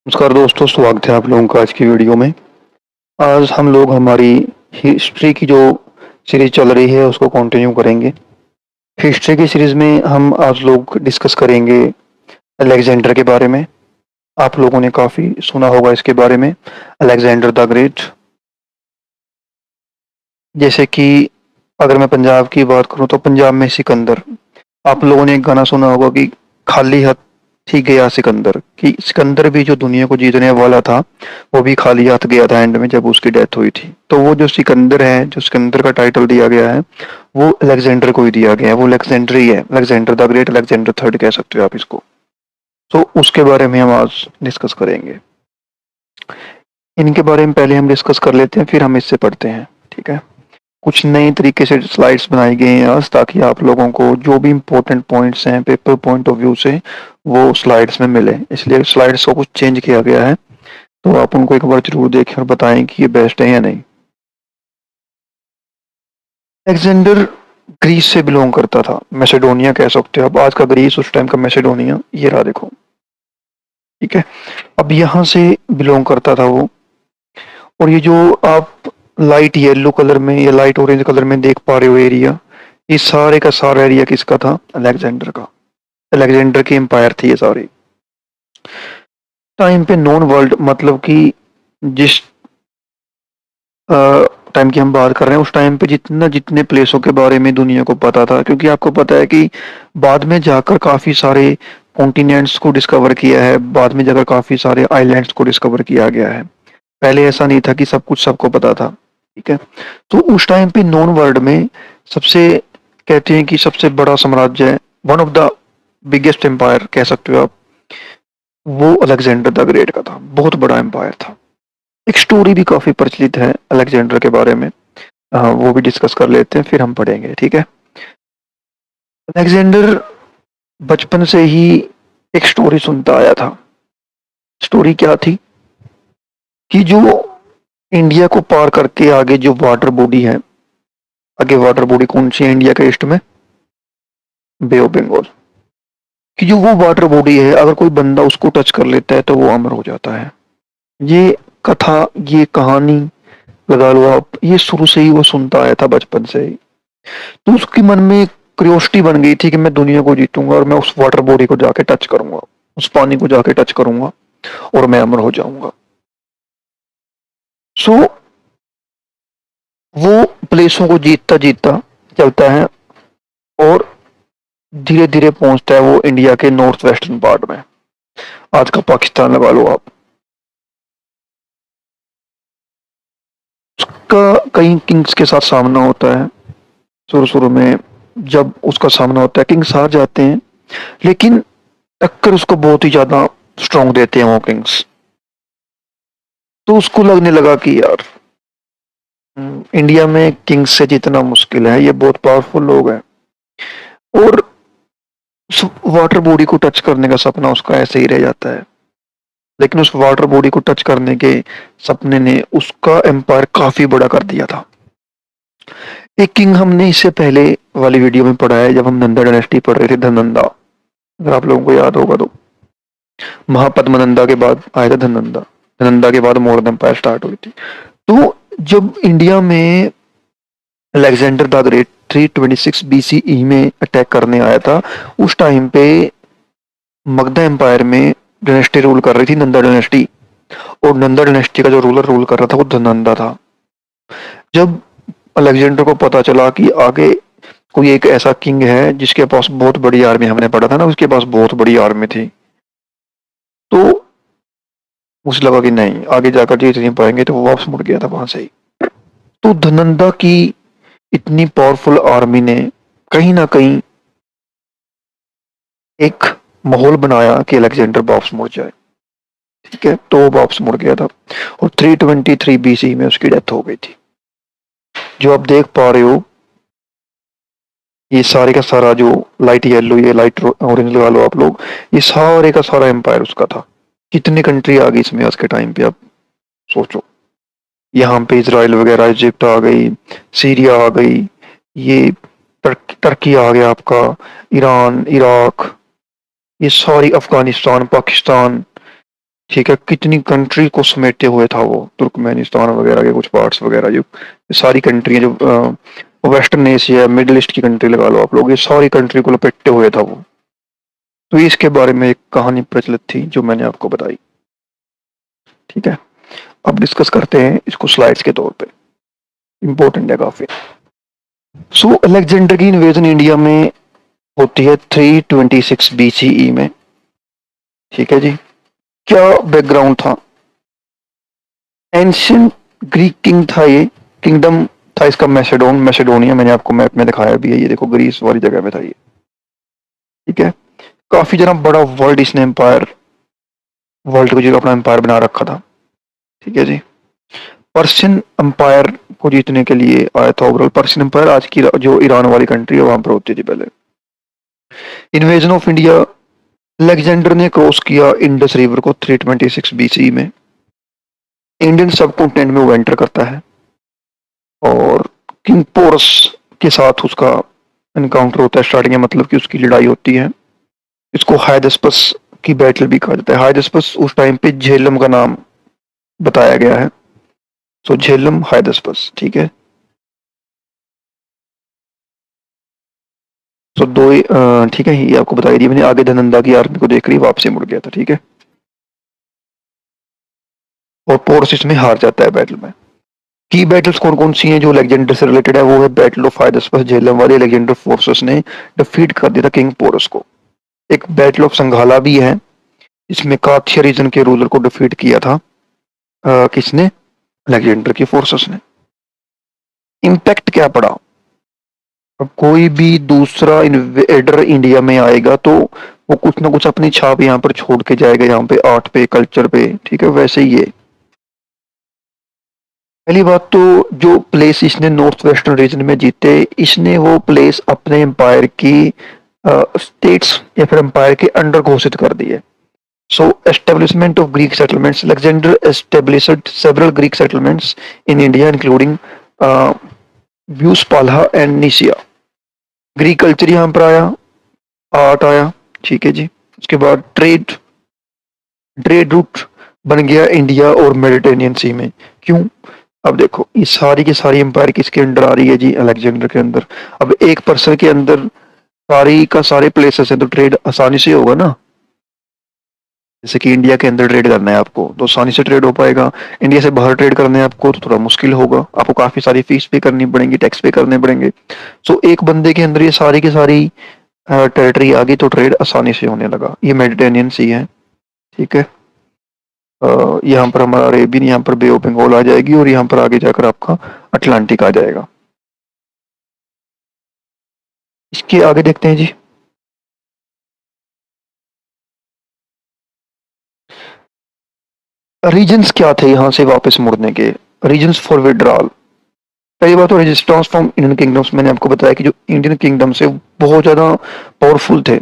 नमस्कार दोस्तों, स्वागत है आप लोगों का आज की वीडियो में। आज हम लोग हमारी हिस्ट्री की जो सीरीज़ चल रही है उसको कंटिन्यू करेंगे। हिस्ट्री की सीरीज़ में हम आज लोग डिस्कस करेंगे अलेक्जेंडर के बारे में। आप लोगों ने काफ़ी सुना होगा इसके बारे में, अलेक्जेंडर द ग्रेट। जैसे कि अगर मैं पंजाब की बात करूँ तो पंजाब में सिकंदर। आप लोगों ने एक गाना सुना होगा कि खाली हाथ ही गया सिकंदर, कि सिकंदर भी जो दुनिया को जीतने वाला था वो भी खाली हाथ गया था एंड में जब उसकी डेथ हुई थी। तो वो जो सिकंदर है, जो सिकंदर का टाइटल दिया गया है वो अलेक्जेंडर को ही दिया गया है। वो अलेक्जेंडर ही है, Alexander the great, Alexander third कह सकते हो आप इसको। तो उसके बारे में हम आज डिस्कस करेंगे। इनके बारे में पहले हम डिस्कस कर लेते हैं, फिर हम इससे पढ़ते हैं। ठीक है। कुछ नए तरीके से स्लाइड्स बनाई गई हैं आज, ताकि आप लोगों को जो भी इम्पोर्टेंट पॉइंट्स हैं पेपर पॉइंट ऑफ व्यू से वो स्लाइड्स में मिले, इसलिए स्लाइड्स को कुछ चेंज किया गया है। तो आप उनको एक बार जरूर देखें और बताएं कि ये बेस्ट है या नहीं। अलेक्जेंडर ग्रीस से बिलोंग करता था, मैसेडोनिया कह सकते हो अब। आज का ग्रीस, उस टाइम का मैसेडोनिया, ये रहा देखो। ठीक है। अब यहाँ से बिलोंग करता था वो। और ये जो आप लाइट येलो कलर में या लाइट ऑरेंज कलर में देख पा रहे हो एरिया, ये सारे का सारा एरिया किसका था? अलेक्जेंडर का। अलेक्जेंडर की एम्पायर थी ये सारी। टाइम पे नॉन वर्ल्ड, मतलब कि जिस टाइम की हम बात कर रहे हैं उस टाइम पे जितने प्लेसों के बारे में दुनिया को पता था, क्योंकि आपको पता है कि बाद में जाकर काफ़ी सारे कॉन्टिनेंट्स को डिस्कवर किया है, बाद में जाकर काफ़ी सारे आइलैंड्स को डिस्कवर किया गया है। पहले ऐसा नहीं था कि सब कुछ सबको पता था। ठीक है। तो उस टाइम पे नॉन वर्ल्ड में सबसे, कहते हैं कि सबसे बड़ा साम्राज्य है, one of the biggest empire कह सकते हो आप, वो अलेक्जेंडर द ग्रेट का था। बहुत बड़ा एम्पायर था। एक स्टोरी भी काफी प्रचलित है अलेक्जेंडर के बारे में, वो भी डिस्कस कर लेते हैं, फिर हम पढ़ेंगे। ठीक है। अलेक्जेंडर बचपन से ही एक स्टोरी सुनता आया था। स्टोरी क्या थी कि जो इंडिया को पार करके आगे जो वाटर बॉडी है, आगे वाटर बॉडी कौन सी है इंडिया के ईस्ट में? बे ऑफ बंगाल। कि जो वो वाटर बॉडी है, अगर कोई बंदा उसको टच कर लेता है तो वो अमर हो जाता है। ये कथा, ये कहानी लगा लो आप, ये शुरू से ही वो सुनता आया था, बचपन से ही। तो उसके मन में क्यूरियोसिटी बन गई थी कि मैं दुनिया को जीतूंगा और मैं उस वाटर बॉडी को जाके टच करूंगा, उस पानी को जाके टच करूंगा और मैं अमर हो जाऊंगा। सो वो प्लेसों को जीतता जीतता चलता है और धीरे धीरे पहुंचता है वो इंडिया के नॉर्थ वेस्टर्न पार्ट में। आज का पाकिस्तान लगा लो आप। उसका कई किंग्स के साथ सामना होता है। शुरू शुरू में जब उसका सामना होता है, किंग्स हार जाते हैं, लेकिन टक्कर उसको बहुत ही ज्यादा स्ट्रांग देते हैं वो किंग्स। तो उसको लगने लगा कि यार, इंडिया में किंग्स से जीतना मुश्किल है, ये बहुत पावरफुल लोग हैं। और उस वाटर बॉडी को टच करने का सपना उसका ऐसे ही रह जाता है। लेकिन उस वाटर बॉडी को टच करने के सपने ने उसका एम्पायर काफी बड़ा कर दिया था। एक किंग हमने इससे पहले वाली वीडियो में पढ़ा है, जब हम नंदा डायनेस्टी पढ़ रहे थे, धनंदा, अगर आप लोगों को याद होगा तो। महापद्मनंदा के बाद आया था धनंदा। धनंदा के बाद मौर्य एम्पायर स्टार्ट हुई थी। तो जब इंडिया में अलेक्जेंडर द ग्रेट 326 बीसीई में अटैक करने आया था, उस टाइम पे मगधा एम्पायर में डायनेस्टी रूल कर रही थी, नंदा डायनेस्टी। और नंदा डायनेस्टी का जो रूलर रूल कर रहा था वो धनंदा था। जब अलेक्जेंडर को पता चला कि आगे कोई एक ऐसा किंग है जिसके पास बहुत बड़ी आर्मी, हमने पढ़ा था ना, उसके पास बहुत बड़ी आर्मी थी, तो उसे लगा कि नहीं, आगे जाकर जीत नहीं पाएंगे, तो वो वापस मुड़ गया था वहां से ही। तो धनंदा की इतनी पावरफुल आर्मी ने कहीं ना कहीं एक माहौल बनाया कि अलेक्जेंडर वापस मुड़ जाए। ठीक है। तो वो वापस मुड़ गया था और 323 बीसी में उसकी डेथ हो गई थी। जो आप देख पा रहे हो, ये सारे का सारा जो लाइट येलो, ये लाइट ऑरेंज लगा लो आप लोग, ये सारे का सारा एम्पायर उसका था। कितनी कंट्री आ गई इसमें आज के टाइम पे, आप सोचो। यहाँ पे इसराइल वगैरह, इजिप्ट आ गई, सीरिया आ गई, ये टर्की आ गया आपका, ईरान, इराक, ये सारी, अफगानिस्तान, पाकिस्तान, ठीक है, कितनी कंट्री को समेटे हुए था वो, तुर्कमेनिस्तान वगैरह के कुछ पार्ट्स वगैरह, जो ये सारी कंट्री जो वेस्टर्न एशिया मिडिल ईस्ट की कंट्री लगा लो आप लोग, ये सारी कंट्री को लपेटे हुए था वो। तो इसके बारे में एक कहानी प्रचलित थी जो मैंने आपको बताई। ठीक है, अब डिस्कस करते हैं इसको स्लाइड्स के तौर पे, इंपॉर्टेंट है काफी। सो अलेक्जेंडर की इन्वेजन इंडिया में होती है 326 बीसीई में। ठीक है जी, क्या बैकग्राउंड था? एंशियंट ग्रीक किंग था ये, किंगडम था इसका मैसेडोनिया, मैंने आपको मैप में दिखाया भी है, ये देखो ग्रीस वाली जगह में था ये। ठीक है, काफी जना बड़ा वर्ल्ड इसने एम्पायर, वर्ल्ड को जो अपना एम्पायर बना रखा था। ठीक है जी, पर्शियन एम्पायर को जीतने के लिए आया था ओवरऑल। पर्शियन एम्पायर आज की जो ईरान वाली कंट्री है वहां पर होती थी पहले। इन्वेजन ऑफ इंडिया, अलेक्जेंडर ने क्रॉस किया इंडस रिवर को 326 बीसी में। इंडियन सब कॉन्टिनेंट में वो एंटर करता है और किंग पोरस के साथ उसका एनकाउंटर होता है स्टार्टिंग में, मतलब कि उसकी लड़ाई होती है। इसको हाइडस्पस की बैटल भी कहा जाता है। हाइडस्पस उस टाइम पे झेलम का नाम बताया गया है, सो झेलम हाइडस्पस। ठीक है, सो दो ठीक है, ये आपको बताई दी मैंने। आगे धनंदा की आर्मी को देख रही वापसी मुड़ गया था। ठीक है, और पोरस इसमें हार जाता है बैटल में। की बैटल्स कौन कौन सी हैं जो अलेक्जेंडर से रिलेटेड है? वो है बैटल ऑफ हाइडस्पस, झेलम वाली अलेक्जेंडर फोर्सेस ने डिफीट कर दिया था किंग पोरस को। एक बैटल ऑफ संघाला भी है, इसमें काथिया रीजन के रूलर को डिफीट किया था किसने? अलेक्जेंडर की फोर्सेस ने। इम्पैक्ट क्या पड़ा? अब कोई भी दूसरा इन्वेडर इंडिया में आएगा तो वो कुछ ना कुछ अपनी छाप यहाँ पर छोड़ के जाएगा, यहाँ पे आर्ट पे, कल्चर पे। ठीक है, वैसे ही है। पहली बात तो जो प्लेस इसने नॉर्थ वेस्टर्न रीजन में जीते, इसने वो प्लेस अपने एम्पायर की स्टेट्स या फिर एम्पायर के अंडर घोषित कर दी है। So establishment of Greek settlements, Alexander established several Greek settlements in India including व्यूस्पाल्हा एंड निसिया। ग्रीक कल्चर यहाँ पर आया, आर्ट आया। ठीक है जी, उसके बाद ट्रेड रूट बन गया इंडिया और मेडिटेरेनियन सी में। क्यों? अब देखो ये सारी की सारी एम्पायर किसके अंडर आ रही है जी? अलेक्जेंडर के अंदर। अब एक पर्सन के अंदर सारी का सारे प्लेसेस हैं तो ट्रेड आसानी से होगा ना। जैसे कि इंडिया के अंदर ट्रेड करना है आपको तो आसानी से ट्रेड हो पाएगा, इंडिया से बाहर ट्रेड करना है आपको तो थोड़ा मुश्किल होगा, आपको काफी सारी फीस पे करनी पड़ेंगी, टैक्स पे करने पड़ेंगे। सो एक बंदे के अंदर ये सारी की सारी टेरिटरी आ गई तो ट्रेड आसानी से होने लगा। ये मेडिटेरेनियन सी है। ठीक है, यहाँ पर हमारा अरेबियन, यहाँ पर बे ऑफ बंगाल आ जाएगी और यहाँ पर आगे जाकर आपका अटलांटिक आ जाएगा। इसके आगे देखते हैं जी। रीजन्स क्या थे यहाँ से वापस मुड़ने के? रीजन्स फॉर विड्रॉल, पहली बात तो रेजिस्टेंस फ्रॉम इंडियन किंगडम्स। मैंने आपको बताया कि जो इंडियन किंगडम से बहुत ज्यादा पावरफुल थे,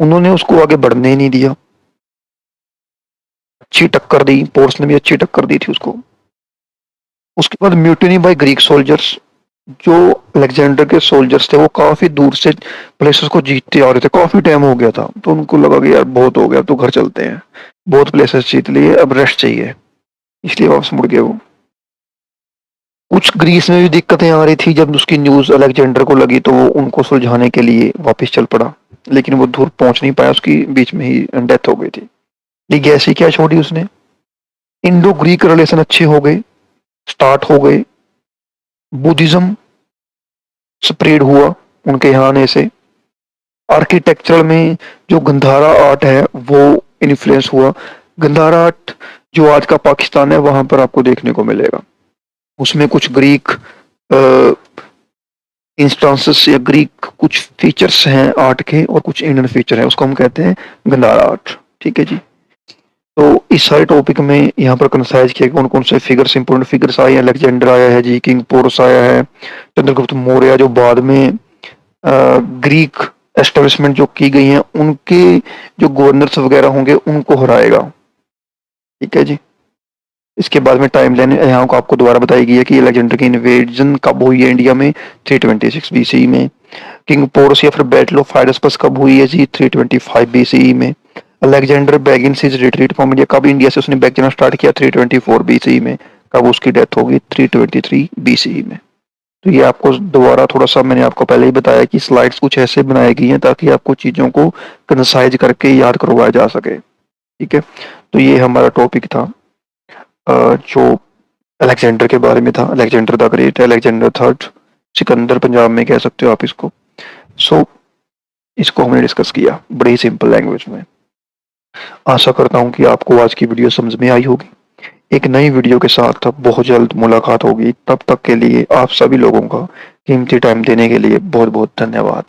उन्होंने उसको आगे बढ़ने ही नहीं दिया, अच्छी टक्कर दी, पोर्स ने भी अच्छी टक्कर दी थी उसको। उसके बाद म्यूटिनी बाय ग्रीक सोल्जर्स, जो अलेक्जेंडर के सोल्जर्स थे वो काफी दूर से प्लेसेस को जीतते आ रहे थे, काफी टाइम हो गया था, तो उनको लगा कि यार बहुत हो गया तो घर चलते हैं, बहुत प्लेसेस जीत लिए, अब रेस्ट चाहिए, इसलिए वापस मुड़ गए वो। कुछ ग्रीस में भी दिक्कतें आ रही थी, जब उसकी न्यूज अलेक्जेंडर को लगी तो वो उनको सुलझाने के लिए वापस चल पड़ा, लेकिन वो दूर पहुंच नहीं पाया, उसकी बीच में ही डेथ हो गई थी। लीगेसी क्या छोड़ी उसने? इंडो ग्रीक रिलेशन अच्छे हो गए, स्टार्ट हो गए, बुद्धिज्म स्प्रेड हुआ उनके यहाँ आने से। आर्किटेक्चरल में जो गंधारा आर्ट है वो इन्फ्लुएंस हुआ। गंधारा आर्ट जो आज का पाकिस्तान है वहां पर आपको देखने को मिलेगा। उसमें कुछ ग्रीक इंस्टांसेस या ग्रीक कुछ फीचर्स हैं आर्ट के और कुछ इंडियन फीचर है, उसको हम कहते हैं गंधारा आर्ट। ठीक है जी, तो इस सारे टॉपिक में यहाँ पर कंसाइज किया कौन कौन से फिगर्स, इंपोर्टेंट फिगर्स आए हैं। अलेक्जेंडर आया है जी, किंग पोरस आया है, चंद्रगुप्त मौर्य जो बाद में ग्रीक एस्टेब्लिशमेंट जो की गई हैं उनके जो गवर्नर्स वगैरह होंगे उनको हराएगा। ठीक है जी, इसके बाद में टाइम लाइन यहाँ को आपको दोबारा बताई गई है कि अलेक्जेंडर की इन्वेजन कब हुई है इंडिया में? 326 बीसी में। किंग पोरस या फिर बैटल ऑफ हाइडस्पस कब हुई है जी? 325 बीसी में। Alexander Begins is retreat from India, कब इंडिया से उसने बैक जाना स्टार्ट किया? 324 बीसीई में। कब उसकी डेथ होगी? 323 बीसीई में। तो ये आपको दोबारा थोड़ा सा मैंने आपको पहले ही बताया कि स्लाइड्स कुछ ऐसे बनाई गई हैं ताकि आपको चीज़ों को कंसाइज करके याद करवाया जा सके। ठीक है, तो ये हमारा टॉपिक था जो अलेक्जेंडर के बारे में था। Alexander the great, Alexander third, Sikandar Punjab में कह सकते हो आप इसको। सो इसको हमने डिस्कस किया बड़ी सिंपल लैंग्वेज में। आशा करता हूँ कि आपको आज की वीडियो समझ में आई होगी। एक नई वीडियो के साथ बहुत जल्द मुलाकात होगी। तब तक के लिए आप सभी लोगों का कीमती टाइम देने के लिए बहुत बहुत धन्यवाद।